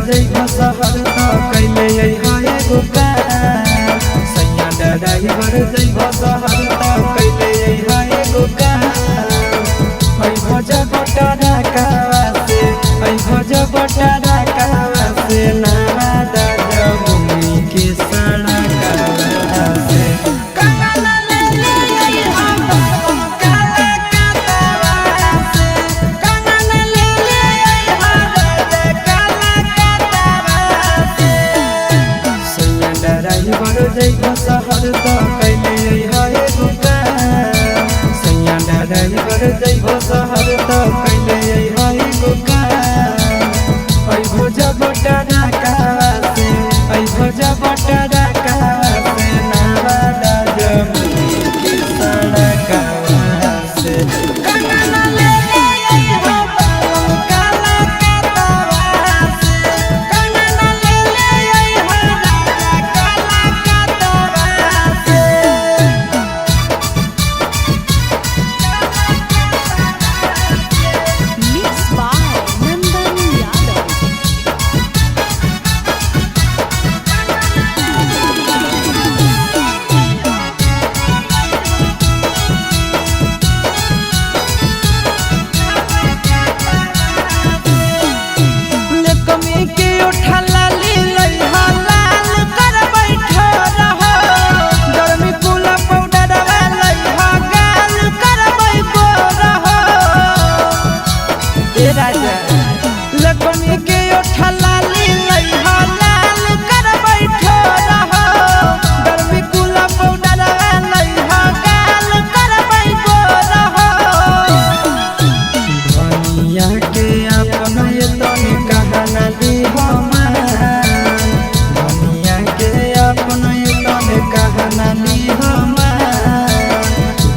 जइबो शहर त कैले हाय एगो काम सैया ड्राइवर जइबो शहर त कैले हाय एगो काम ऐ भजा बटारा कावा से ऐ भजा बटारा कावा से नावा दादा भूमि के सड़क से जइबो शहर त कैले हाय एगो काम सैया ड्राइवर जइबो शहर त कैले हाय एगो काम ऐ भजा बटारा कावा से ऐ भजा बटारा कावा से नावा दादा भूमि के सड़क से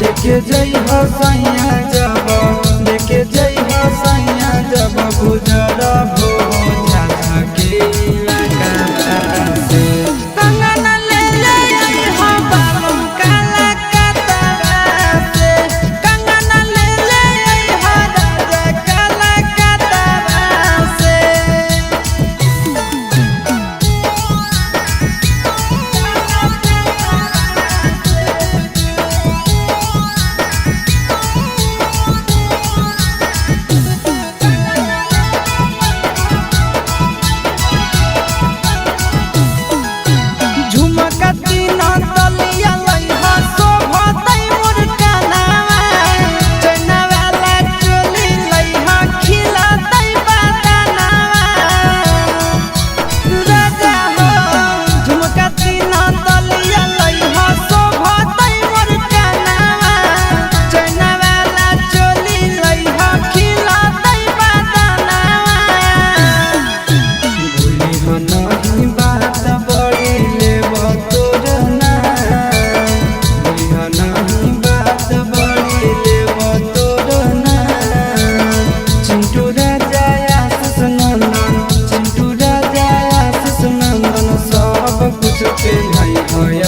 देखे जई हो सैया जब देखे जई हो सैया जब गुजर हो झाझा के इलाका से कंगना ले ले हो बालम काला कतरा से कंगना ले ले हो राजा काला कतरा से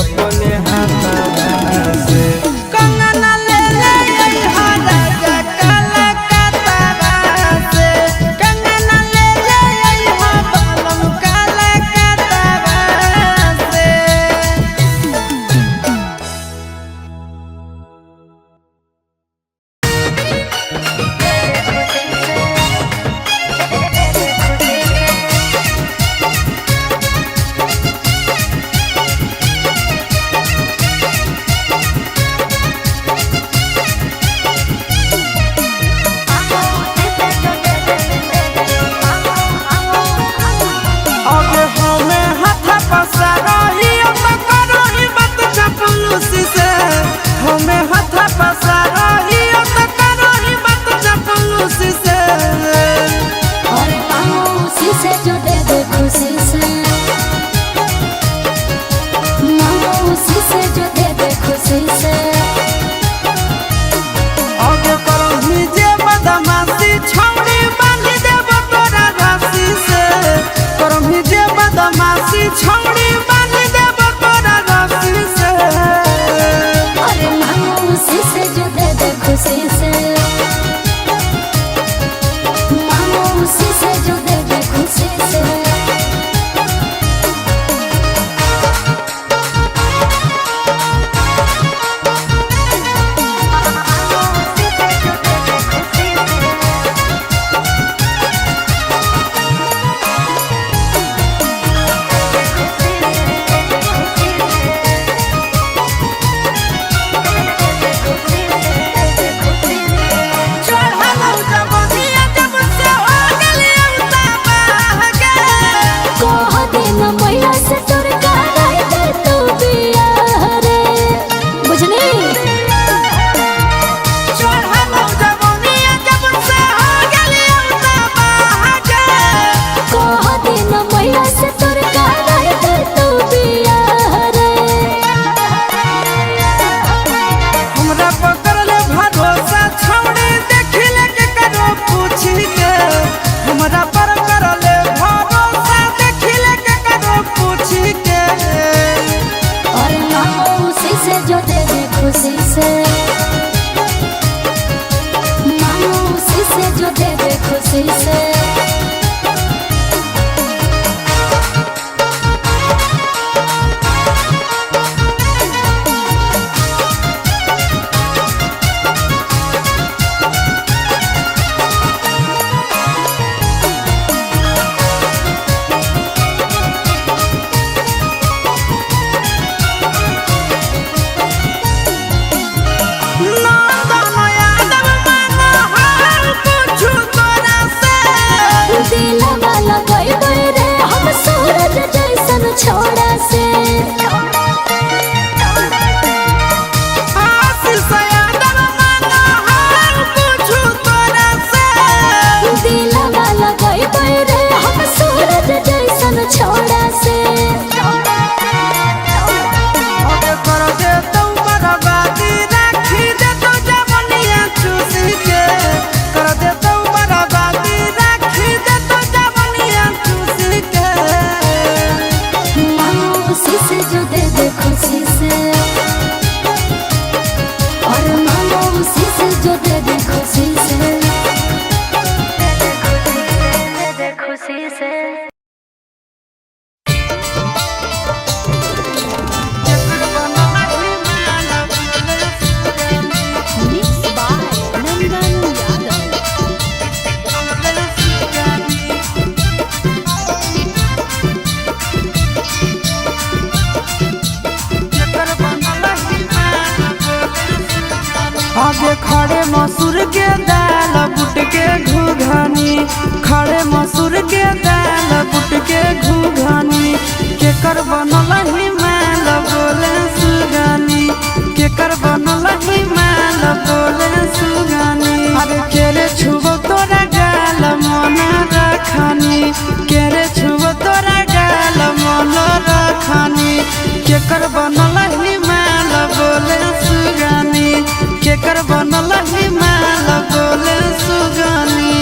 अपने हाथ से कंगना ले ले हो राजा काला कतरा से कंगना ले ले हो बालम काला कतरा से छौड़ी बांध देब तोरा रस्सी से अरे मामूसी से जो दे दे खुशी से मामूसी से जो दे दे खुशी से खुशी से। छोड़ा से दिलवा लगाई रे हम सूरज जैसन छोड़ा से। कर दे तो बर्बादी राखी दे तो जवनिया चूसी के, कर दे तो बर्बादी राखी दे तो जवनिया चूसी के। खुशी से जो दे दे खुशी से, और मानो उसी से जो दे दे खुशी से, दे दे खुशी से। आगे खड़े मसूर के दाल बुट के घुघनी, खड़े मसूर के दाल बुट के घुघनी। केकर बनल हिमाल बोले सुगानी, केकर बनल हिमाल बोले सुगानी। अरे केरे छुबो तोरा गाल मन रखनी, केरे छुबो तोरा गाल मन रखनी। केकर बनल हिमाल बोले सुगानी, केकर बनल हिमाल बोले सुगानी।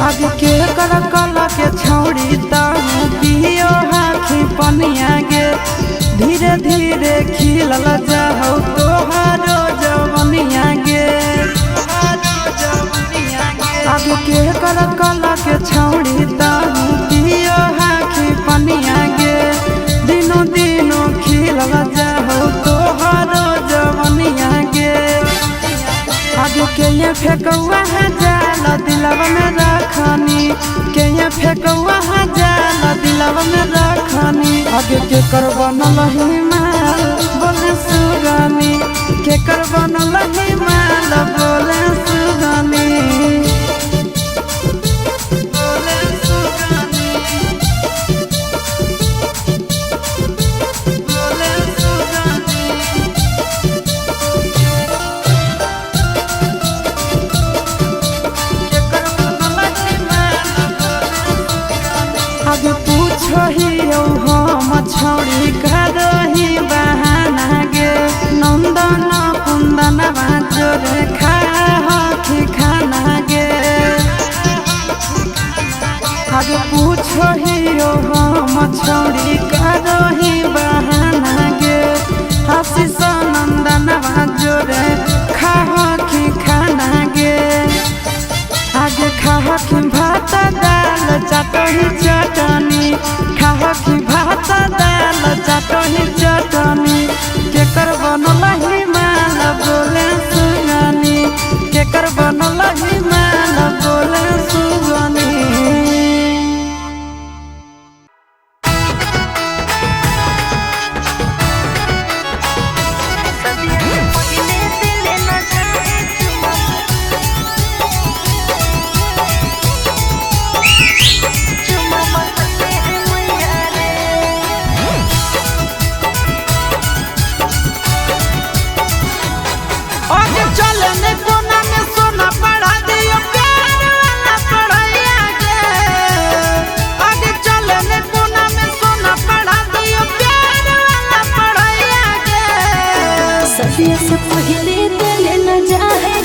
आगे के कर कला के छौड़ी ताहू पियो हाखी पनिया गे, धीरे धीरे खिलल जाहौ तोहारो जवनिया गे। आगे के कर कला के छौड़ी ताहू पियो हाखी पनिया गे, दिनों दिनों खिलल जाहौ तोहारो जवनिया गे। आगे के ये फेकौआ है जाल दिलवा में रखनी, के ये फेकौआ है जाल दिलवा में रखनी। आगे के कर बनल हिमाल बोले सुगानी, के कर बनल हिमाल बोले सुगानी। बोले सुगानी, बोले सुगानी। आगे पूछो ही हम छौड़ी करही बहाना गे, नंदन कुंदन बाजोरे खाही खाना गे। आगे पूछो ही हम छौड़ी करही बहाना गे, आशीष नंदन बाजोरे खाही खाना गे। आगे खाही भात दाल चटनी चटनी, खाही भात दाल चटनी चटनी। केकर बनल हिमाल बोले सुगानी, केकर बनल हिमाल बोले सुगानी। से पहले दिल न जाए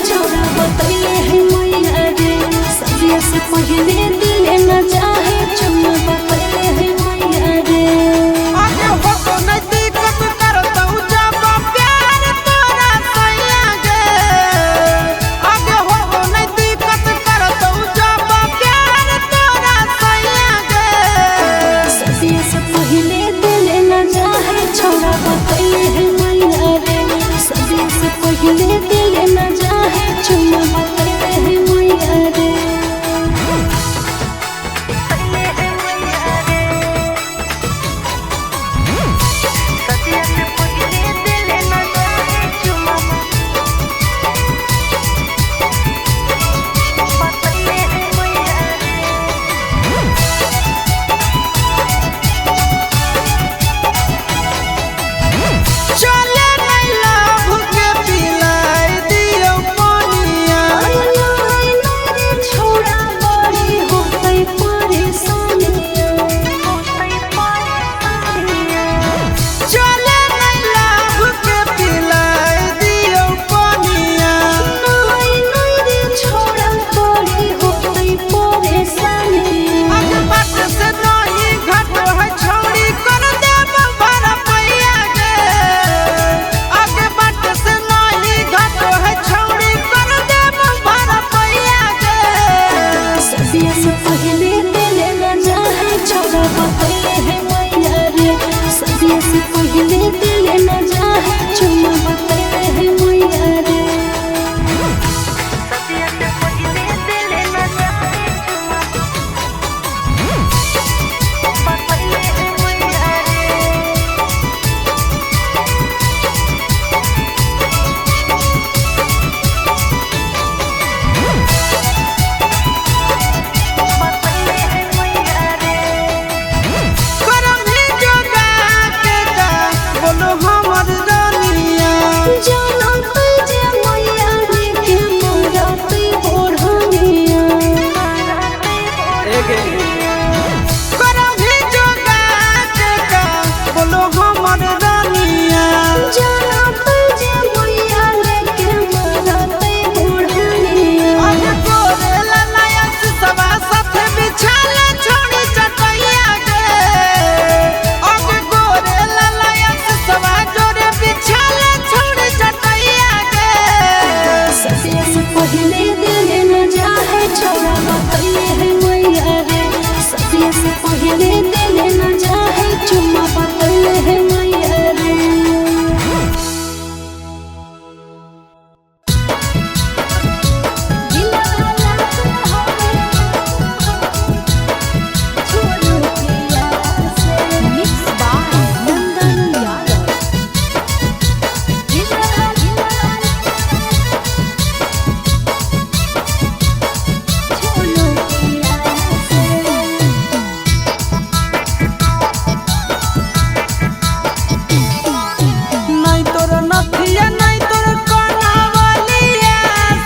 नथिया नहीं तोर कनावलिया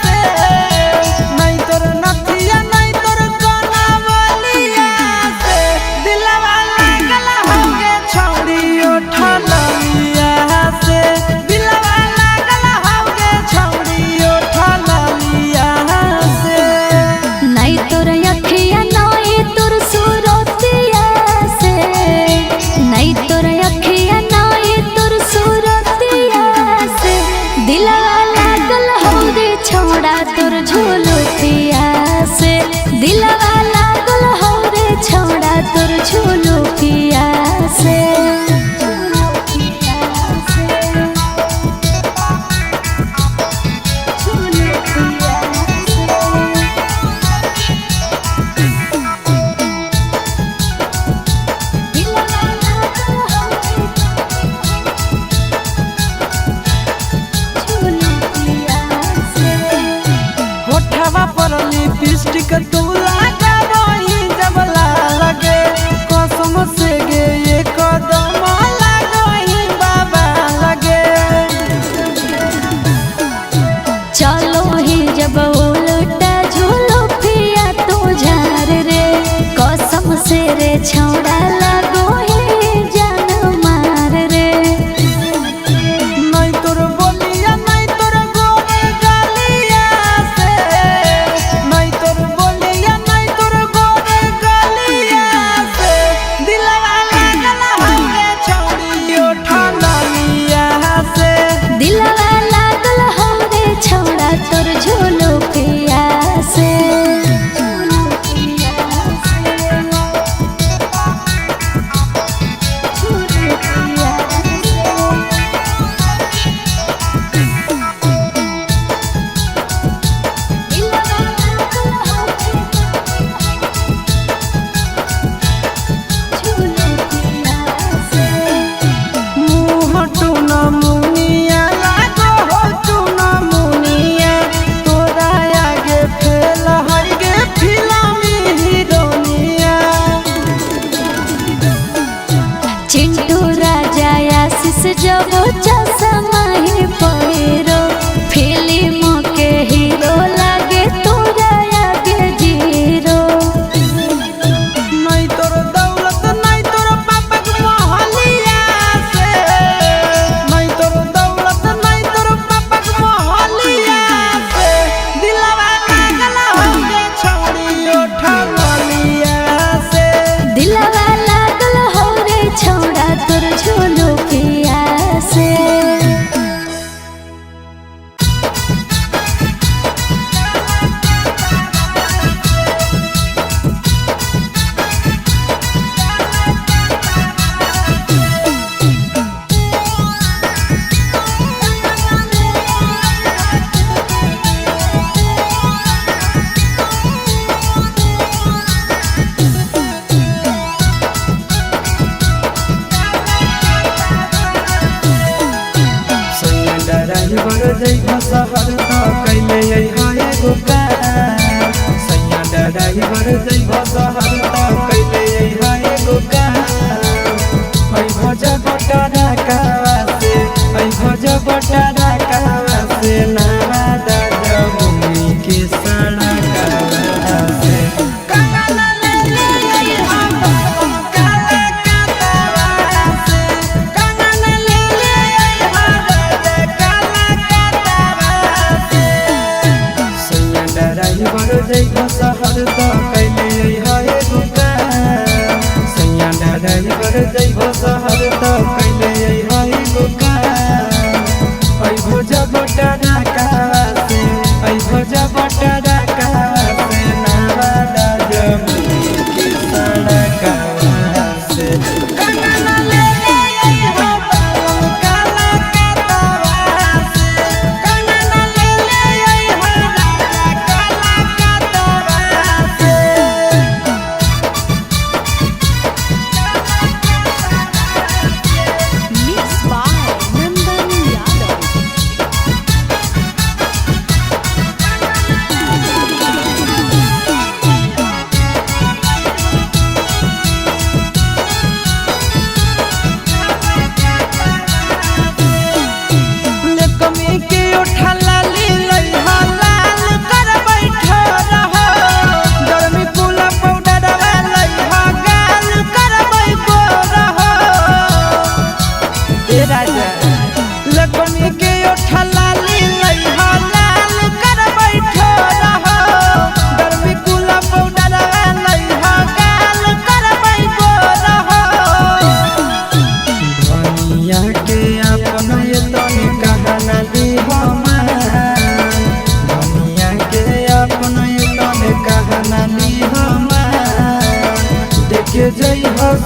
से, नहीं तोर नथिया नहीं तोर कनावलिया से, दिलवा लागल होगे छौड़ी उठलिया से, दिलवा लागल होगे छौड़ी उठलिया से। नहीं तोर अखिया नहीं तोर सूरतिया से, नहीं तोर अखिया नहीं तोर सूरतिया से, दिलवा लागल हो रे छौड़ा तोर झोलतिया से, दिलवा लागल हो रे छौड़ा तोर झोलतिया से। होठवा पर लिपस्टिक तू लगावही जब लागे, कसम से गे ये कदम लागही बाबा लगे। चलो ही जब उल्टा झूलो पिया तो झार रे, कसम से रे छौड़ा लगो ही जान मार रे। नहीं तोर बोलिया नहीं तोर गोर गालिया से, नहीं तोर बोलिया नहीं तोर गोर गालिया से, दिलवा लागल होगे छौड़ी उठलिया से। दिलवा लागल हो रे छौड़ा तोर झोलो पिया से। मुँह टूना मुनिया लागो हो टूना मुनिया, तोरा आगे फेल है गे फिल्मी हीरोनिया। चिंटू राजा आशीष जब चश्मा ही पहिरो, फिल्म के हीरो लागे तोरा आगे जीरो। नहीं तोर दौलत नहीं तोर पापक मोहलिया से, नहीं तोर दौलत नहीं तोर पापक मोहलिया से, दिलवा लागल होगे छौड़ी उठलिया से। दिलवा लागल हो रे छौड़ा तोर झोलो पिया से। ड्राइवर जइहा शहर त कैले अइहा एगो काम, सैया ड्राइवर जइहा शहर त कैले अइहा एगो काम। ऐ भजा बटारा कावा से, ऐ भजा बटारा कावा से, नावा दादा भूमि के सड़कावा से। काला ले ले अइहा काला कातावा से, काला ले ले अइहा काला कातावा से। सैया ड्राइवर जइहा शहर त कैले अइहा एगो काम, सैया ड्राइवर जइहा शहर त कैले अइहा एगो काम। ऐ भोजा बटारा कावा से, ऐ भोजा बटारा कावा से, नावा दादा भूमि के सड़कावा से। काला ले ले अइहा काला कातावा से, काला ले ले अइहा काला कातावा से।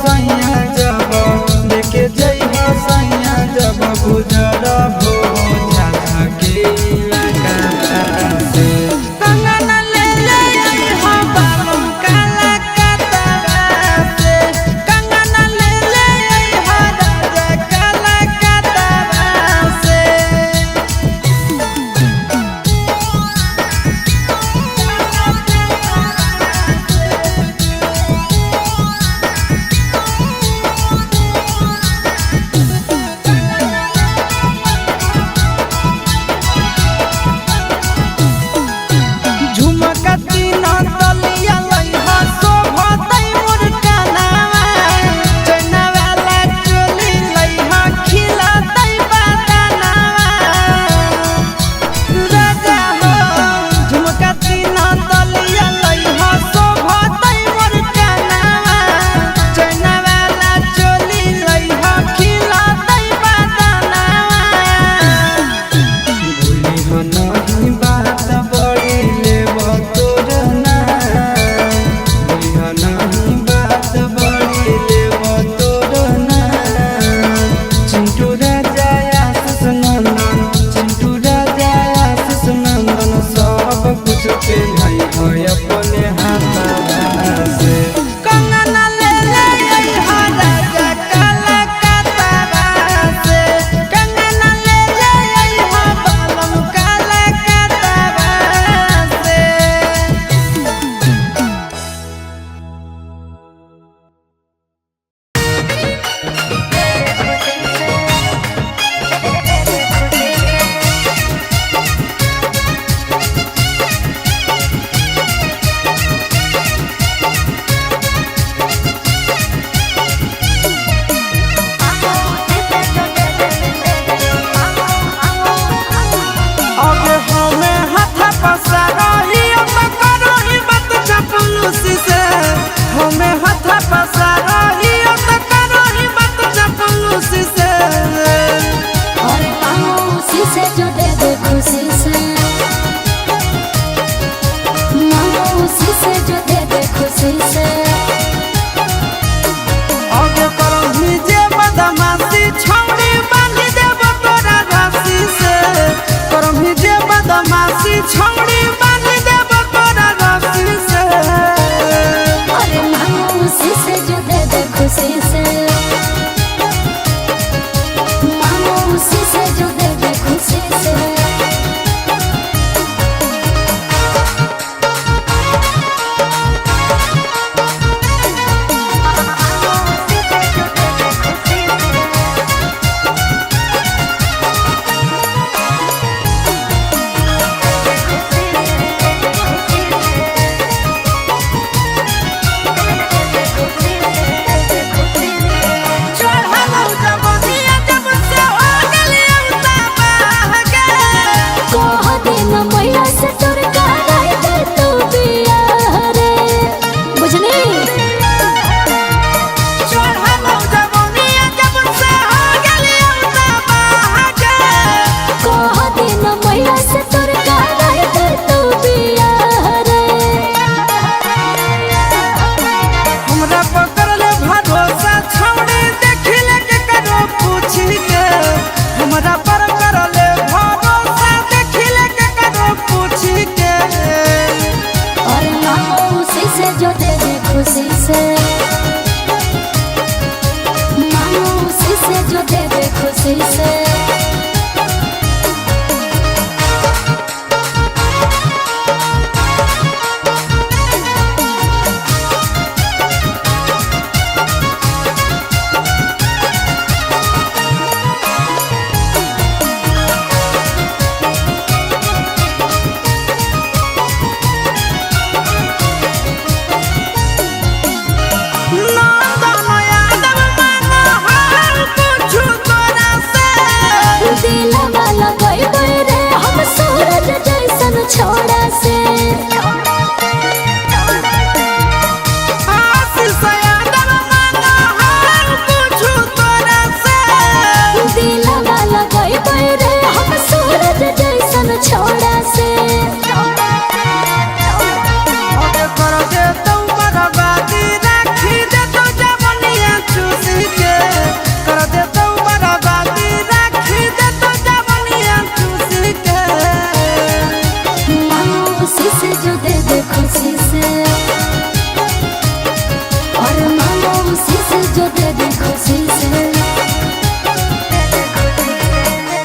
सैया जब लेके जई हो सैया जब गुजर हो झाझा के इलाका से कंगना ले ले हो बालम काला कतरा से कंगना ले ले हो राजा काला कतरा से से